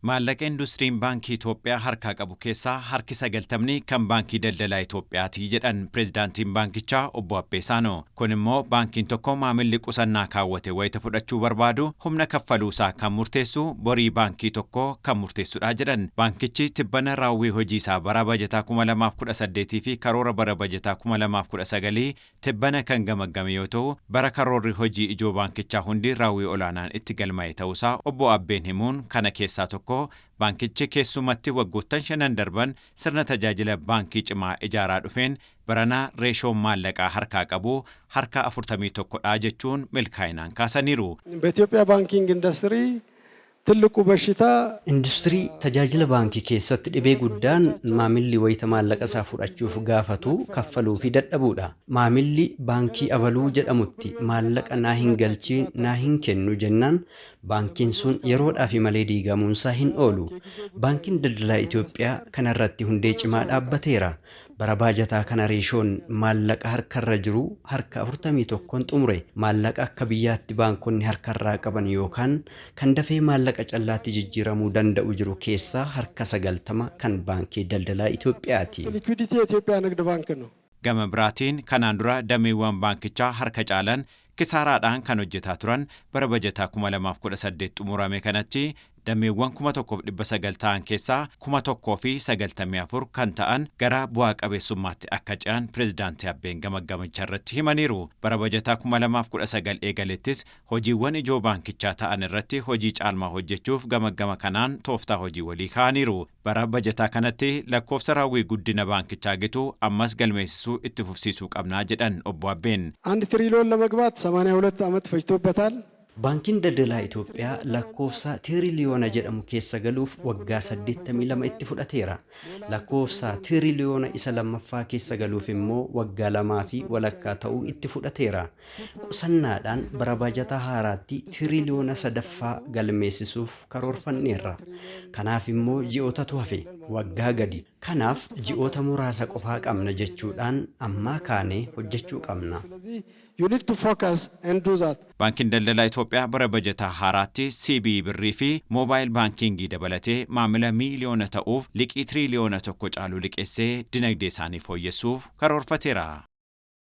Maallaqa Industiriin Baankii Itoophiyaa harkaa qabu keessaa harki 90 kan Baankii Daldalaa Itoophiyaati jedhan Pireezidaantiin Baankichaa Obbo Abbee Saanoo. Kun immoo baankiin tokko maamilli qusannaa kaawwate wayita fudhachuu barbaadu humna kaffaluusaa kan murteessu borii baankii tokko kan murteessudha jedhan. Baankichi tibbana raawwii hojii isaa bara bajataa 2018 fi karoora bara bajataa 2019 tibbana kan gamaggame yoo ta'u, bara karoorri hojii ijoo baankichaa hundi raawwii olaanaan itti galmaa'e ta'uusaa Obbo Abbeen himuun kana keessaa tokko baankichi keessumatti waggoottan 5 darban sirna tajaajila baankii cimaa ijaaraa dhufeen baranaa reeshoon maallaqaa harkaa qabu harka 41dha jechuun milkaa'inaan kaasaniiru. በኢትዮጵያ ባንኪንግ ኢንዱስትሪ ትልቁ በሽታ ኢንዱስትሪ tajaajila baankii keessatti dhibee guddaan maamilli wayita maallaqa isaa fudhachuuf gaafatu kaffaluu fi dadhabuudha. Maamilli baankii abaluu jedhamutti maallaqa naa hin galchiin naa hin kennu jennaan baankiin sun yeroodhaaf malee diigamuunsaa hin oolu. Baankiin Daldalaa Itoophiyaa kanarratti hundee cimaa dhaabbateera. Bara baajataa kana reeshoon maallaqa harkarra jiru harka 41 xumure. Maallaqa akka biyyaatti baankonni harkarraa qaban yookaan kan dafee maallaqa callaatti jijjiiramuu danda'u jiru keessaa harka 90 kan Baankii Daldalaa Itoophiyaati. ሊኩዊዲቲ የኢትዮጵያ ንግድ ባንክ ነው። Gama biraatiin kanaan dura dameewwan baankichaa harka caalan kisaaraadhaan kan hojjetaa turan bara bajataa 2018 xumurame kanatti dameewwan 1900 ta'an keessaa 1094 kan ta'an gara bu'aa qabeessummaatti akka ce'an Pireezidaantii Abbeen gamaggamicha irratti himaniiru. Bara bajataa 2019 eegalettis hojiiwwan ijoo baankichaa ta'an irratti hojii caalmaa hojjechuuf gamaggama kanaan tooftaa hojii walii kaa'aniiru. Bara bajataa kanatti lakkoofsa raawwii guddina baankichaa gitu ammas galmeessisuu itti fufsiisuu qabnaa jedhan Obbo Abbeen. 1 ትሪሊዮን ለመግባት 82 ዓመት ፈጅቶበታል። Baankiin Daldalaa Itoophiyaa lakkoofsa tiriliyoona jedhamu keessa galuuf waggaa 82 itti fudhateera. Lakkoofsa tiriliyoona isa lammaffaa keessa galuuf immoo waggaa 2 fi walakkaa ta'uu itti fudhateera. Qusannaadhaan bara bajataa haaraatti tiriliyoona 3ffaa galmeessisuuf karoorfanneerra. Kanaaf immoo ji'ootatu hafe waggaa gadi. Kanaaf ji'oota muraasa qofaa qabna jechuudhaan ammaa kaanee hojjechuu qabna. You need to focus and do that. Baankiin Daldalaa Itoophiyaa bara bajataa haaraatti CBE birrii fi moobaayil baankingii dabalatee maamila miiliyoona ta'uuf liqii tiriliyoona 1 caalu liqeessee dinagdee isaanii fooyyessuuf karoorfateera.